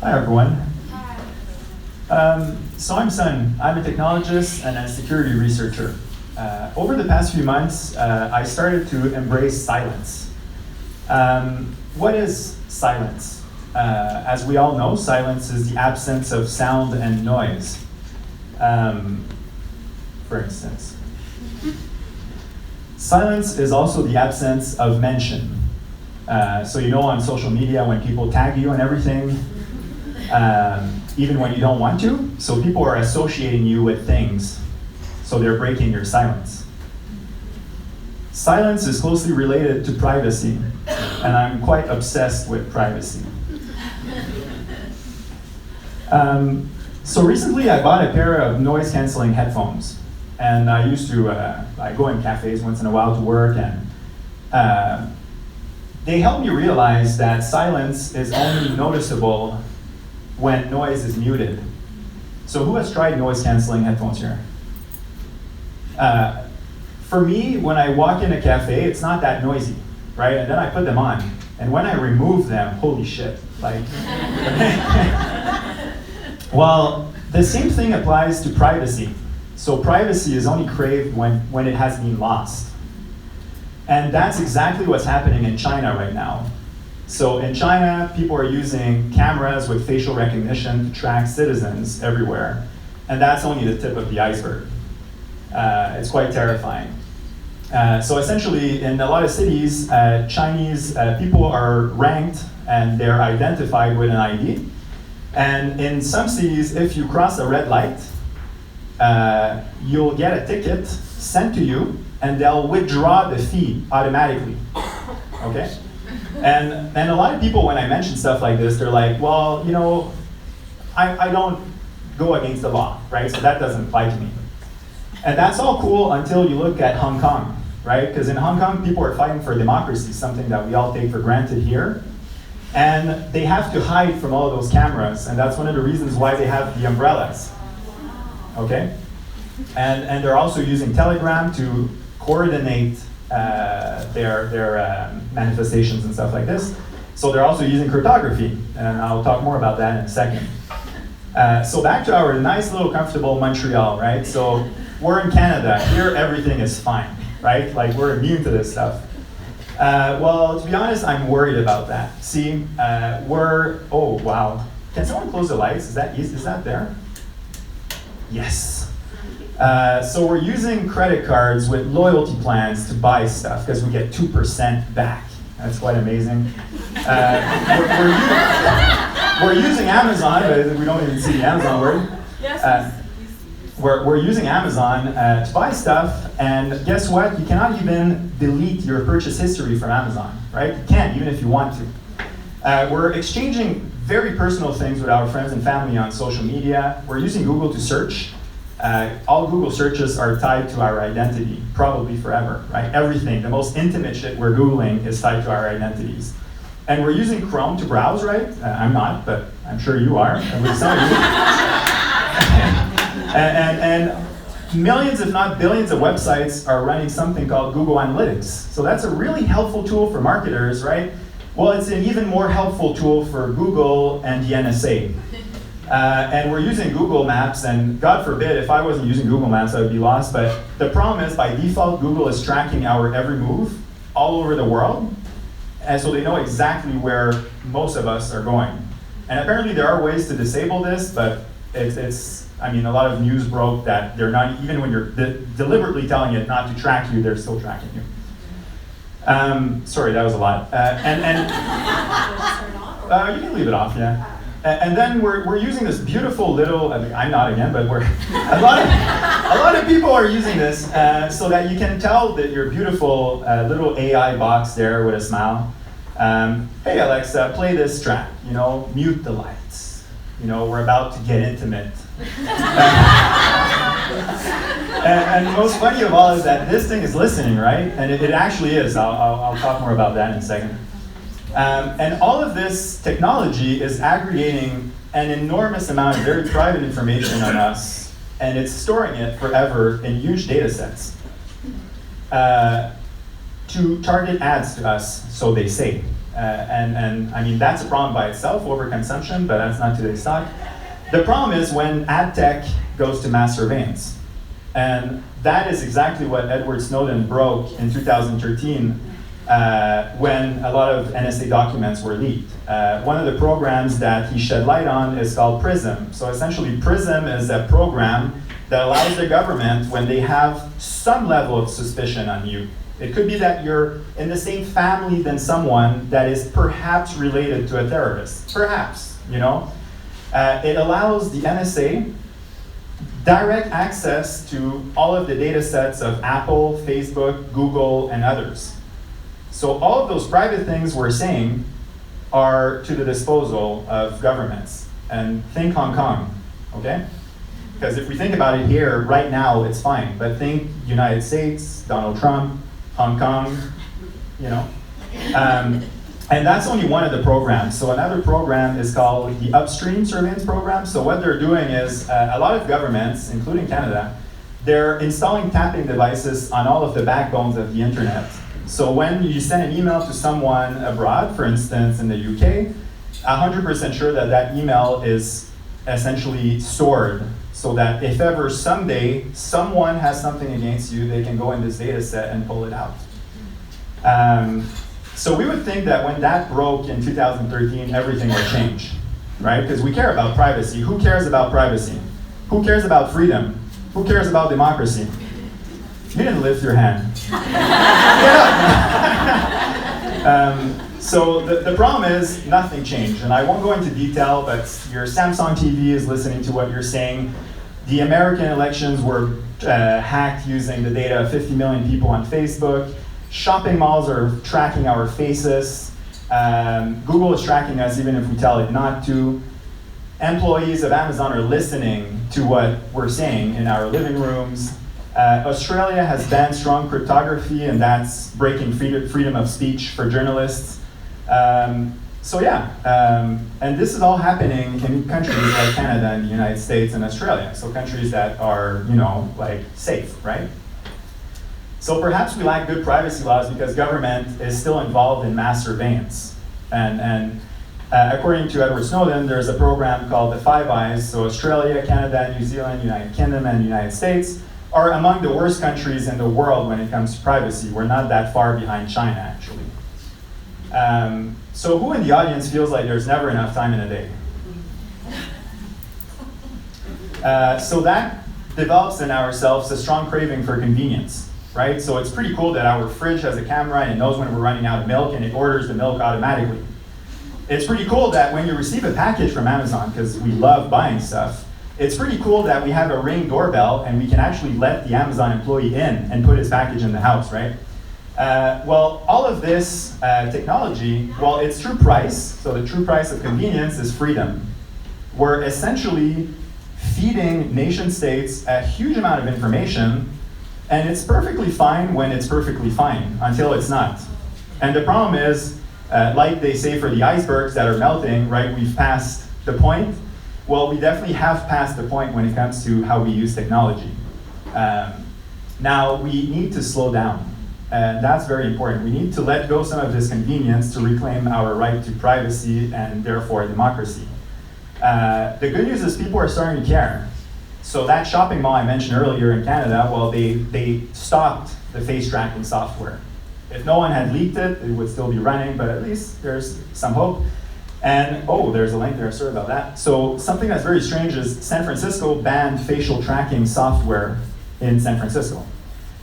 Hi, everyone. Hi. So I'm Sun. I'm a technologist and a security researcher. Over the past few months, I started to embrace silence. What is silence? As we all know, silence is the absence of sound and noise. For instance. Silence is also the absence of mention. So you know on social media when people tag you and everything, even when you don't want to, so people are associating you with things, so they're breaking your silence. Silence is closely related to privacy, and I'm quite obsessed with privacy. So recently I bought a pair of noise-canceling headphones, and I used to I go in cafes once in a while to work, and they help me realize that silence is only noticeable when noise is muted. So who has tried noise-canceling headphones here? For me, when I walk in a cafe, it's not that noisy, right? And then I put them on, and when I remove them, holy shit, like. Well, the same thing applies to privacy. So privacy is only craved when it has been lost. And that's exactly what's happening in China right now. So in China, people are using cameras with facial recognition to track citizens everywhere. And that's only the tip of the iceberg. It's quite terrifying. So essentially, in a lot of cities, Chinese people are ranked and they're identified with an ID. And in some cities, if you cross a red light, you'll get a ticket sent to you, and they'll withdraw the fee automatically, okay? And a lot of people, when I mention stuff like this, they're like, well, you know, I don't go against the law, right? So that doesn't apply to me. And that's all cool until you look at Hong Kong, right? Because in Hong Kong, people are fighting for democracy, something that we all take for granted here. And they have to hide from all of those cameras, and that's one of the reasons why they have the umbrellas, okay? And they're also using Telegram to coordinate their manifestations and stuff like this. So they're also using cryptography, and I'll talk more about that in a second. So back to our nice little comfortable Montreal, right? So we're in Canada. Here everything is fine, right? Like we're immune to this stuff. Well, to be honest, I'm worried about that. See, oh wow. Can someone close the lights? Is that there? Yes. So we're using credit cards with loyalty plans to buy stuff because we get 2% back. That's quite amazing. We're using Amazon, but we don't even see the Amazon word. Yes. We're using Amazon to buy stuff, and guess what? You cannot even delete your purchase history from Amazon, right? You can't, even if you want to. We're exchanging very personal things with our friends and family on social media. We're using Google to search. All Google searches are tied to our identity, probably forever, right? Everything, the most intimate shit we're Googling is tied to our identities. And we're using Chrome to browse, right? I'm not, but I'm sure you are, and with some of you. And millions, if not billions of websites are running something called Google Analytics. So that's a really helpful tool for marketers, right? Well, it's an even more helpful tool for Google and the NSA. And we're using Google Maps, and God forbid, if I wasn't using Google Maps, I would be lost. But the problem is, by default, Google is tracking our every move all over the world. And so they know exactly where most of us are going. And apparently there are ways to disable this, but I mean, a lot of news broke that they're not, even when you're deliberately telling it not to track you, they're still tracking you. Sorry, that was a lot. You can leave it off, yeah. And then we're using this beautiful little, I mean, I'm not again, but a lot of people are using this so that you can tell that your beautiful little AI box there with a smile. Hey Alexa, play this track, you know, mute the lights. You know, we're about to get intimate. And most funny of all is that this thing is listening, right? And it actually is. I'll talk more about that in a second. And all of this technology is aggregating an enormous amount of very private information on us, and it's storing it forever in huge data sets to target ads to us, so they say. And I mean, that's a problem by itself, overconsumption, but that's not today's talk. The problem is when ad tech goes to mass surveillance. And that is exactly what Edward Snowden broke in 2013 when a lot of NSA documents were leaked. One of the programs that he shed light on is called PRISM. So essentially, PRISM is a program that allows the government, when they have some level of suspicion on you, it could be that you're in the same family than someone that is perhaps related to a terrorist, perhaps, you know? It allows the NSA direct access to all of the data sets of Apple, Facebook, Google, and others. So all of those private things we're saying are to the disposal of governments. And think Hong Kong, okay? Because if we think about it here, right now, it's fine. But think United States, Donald Trump, Hong Kong, you know? And that's only one of the programs. So another program is called the Upstream Surveillance Program. So what they're doing is, a lot of governments, including Canada, they're installing tapping devices on all of the backbones of the internet. So when you send an email to someone abroad, for instance, in the UK, 100% sure that that email is essentially stored so that if ever someday someone has something against you, they can go in this data set and pull it out. So we would think that when that broke in 2013, everything would change, right? Because we care about privacy. Who cares about privacy? Who cares about freedom? Who cares about democracy? You didn't lift your hand. So the problem is nothing changed. And I won't go into detail, but your Samsung TV is listening to what you're saying. The American elections were hacked using the data of 50 million people on Facebook. Shopping malls are tracking our faces. Google is tracking us even if we tell it not to. Employees of Amazon are listening to what we're saying in our living rooms. Australia has banned strong cryptography, and that's breaking freedom of speech for journalists. So yeah, and this is all happening in countries like Canada and the United States and Australia. So countries that are, you know, like safe, right? So perhaps we lack good privacy laws because government is still involved in mass surveillance. And according to Edward Snowden, there's a program called the Five Eyes. So Australia, Canada, New Zealand, United Kingdom, and the United States are among the worst countries in the world when it comes to privacy. We're not that far behind China, actually. So who in the audience feels like there's never enough time in a day? So that develops in ourselves a strong craving for convenience, right? So it's pretty cool that our fridge has a camera and it knows when we're running out of milk and it orders the milk automatically. It's pretty cool that when you receive a package from Amazon, because we love buying stuff, it's pretty cool that we have a Ring doorbell and we can actually let the Amazon employee in and put his package in the house, right? Well, all of this technology, well, its true price, so the true price of convenience is freedom. We're essentially feeding nation states a huge amount of information, and it's perfectly fine when it's perfectly fine, until it's not. And the problem is, like they say for the icebergs that are melting, right, we've passed the point. Well, we definitely have passed the point when it comes to how we use technology. Now, we need to slow down. And that's very important. We need to let go some of this convenience to reclaim our right to privacy and therefore democracy. The good news is people are starting to care. So that shopping mall I mentioned earlier in Canada, well, they stopped the face tracking software. If no one had leaked it, it would still be running, but at least there's some hope. And, oh, there's a link there, sorry about that. So something that's very strange is San Francisco banned facial tracking software in San Francisco.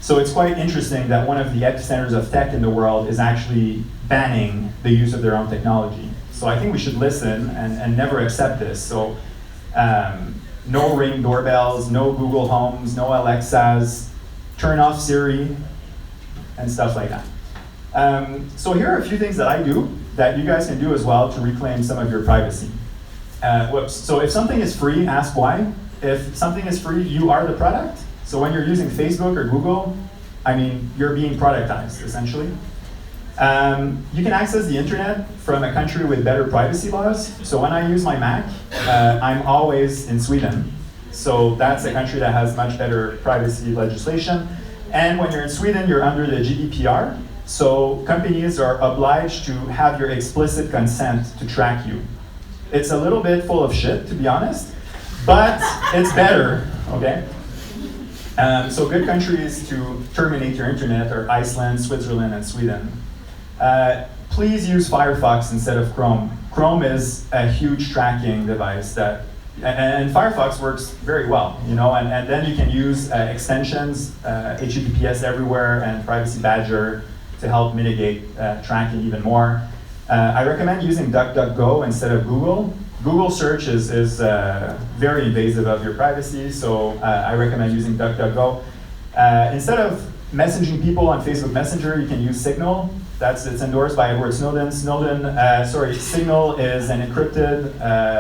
So it's quite interesting that one of the epicenters of tech in the world is actually banning the use of their own technology. So I think we should listen and never accept this. So no Ring doorbells, no Google Homes, no Alexas, turn off Siri, and stuff like that. So here are a few things that I do that you guys can do as well to reclaim some of your privacy. So if something is free, ask why. If something is free, you are the product. So when you're using Facebook or Google, I mean, you're being productized, essentially. You can access the internet from a country with better privacy laws. So when I use my Mac, I'm always in Sweden. So that's a country that has much better privacy legislation. And when you're in Sweden, you're under the GDPR. So companies are obliged to have your explicit consent to track you. It's a little bit full of shit, to be honest, but it's better, okay? So good countries to terminate your internet are Iceland, Switzerland, and Sweden. Please use Firefox instead of Chrome. Chrome is a huge tracking device and Firefox works very well, you know, and then you can use extensions, HTTPS everywhere, and Privacy Badger to help mitigate tracking even more. I recommend using DuckDuckGo instead of Google. Google search is very invasive of your privacy, so I recommend using DuckDuckGo. Instead of messaging people on Facebook Messenger, you can use Signal. It's endorsed by Edward Snowden. Signal is an encrypted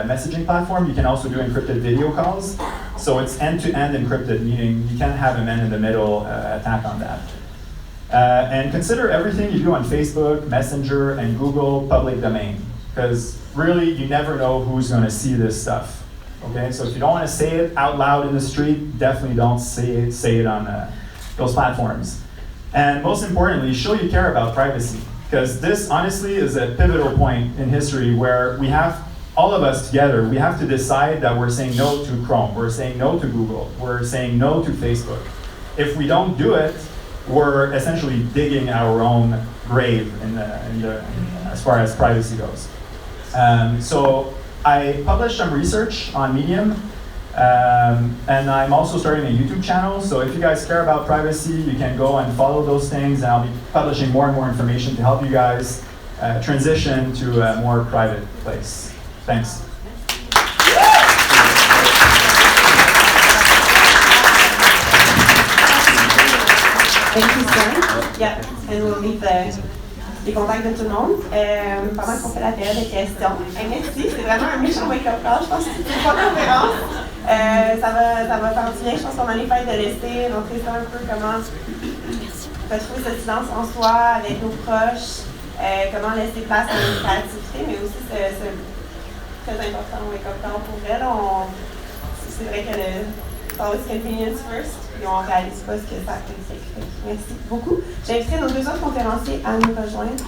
messaging platform. You can also do encrypted video calls. So it's end-to-end encrypted, meaning you can't have a man-in-the-middle attack on that. And consider everything you do on Facebook, Messenger, and Google public domain, because really you never know who's going to see this stuff. Okay, so if you don't want to say it out loud in the street, definitely don't say it on those platforms. And most importantly, show you care about privacy, because this honestly is a pivotal point in history where we have, all of us together, we have to decide that we're saying no to Chrome, we're saying no to Google, we're saying no to Facebook. If we don't do it, we're essentially digging our own grave as far as privacy goes. So I published some research on Medium, and I'm also starting a YouTube channel, so if you guys care about privacy, you can go and follow those things, and I'll be publishing more and more information to help you guys transition to a more private place. Thanks. Thank you, sir. Yeah, and we'll leave les contacts de tout le monde pendant qu'on fait la période de questions. Merci, c'est vraiment un méchant wake-up call. Je pense que c'est pas une conférence. Ça va faire du bien. Je pense qu'on a les fêtes de laisser montrer ça un peu comment retrouver ce silence en soi avec nos proches, comment laisser place à notre créativité, mais aussi c'est très important wake-up call pour elle. C'est vrai que it's always convenience first, et on ne réalise pas ce que ça implique. Merci beaucoup. J'inviterai nos deux autres conférenciers à nous rejoindre.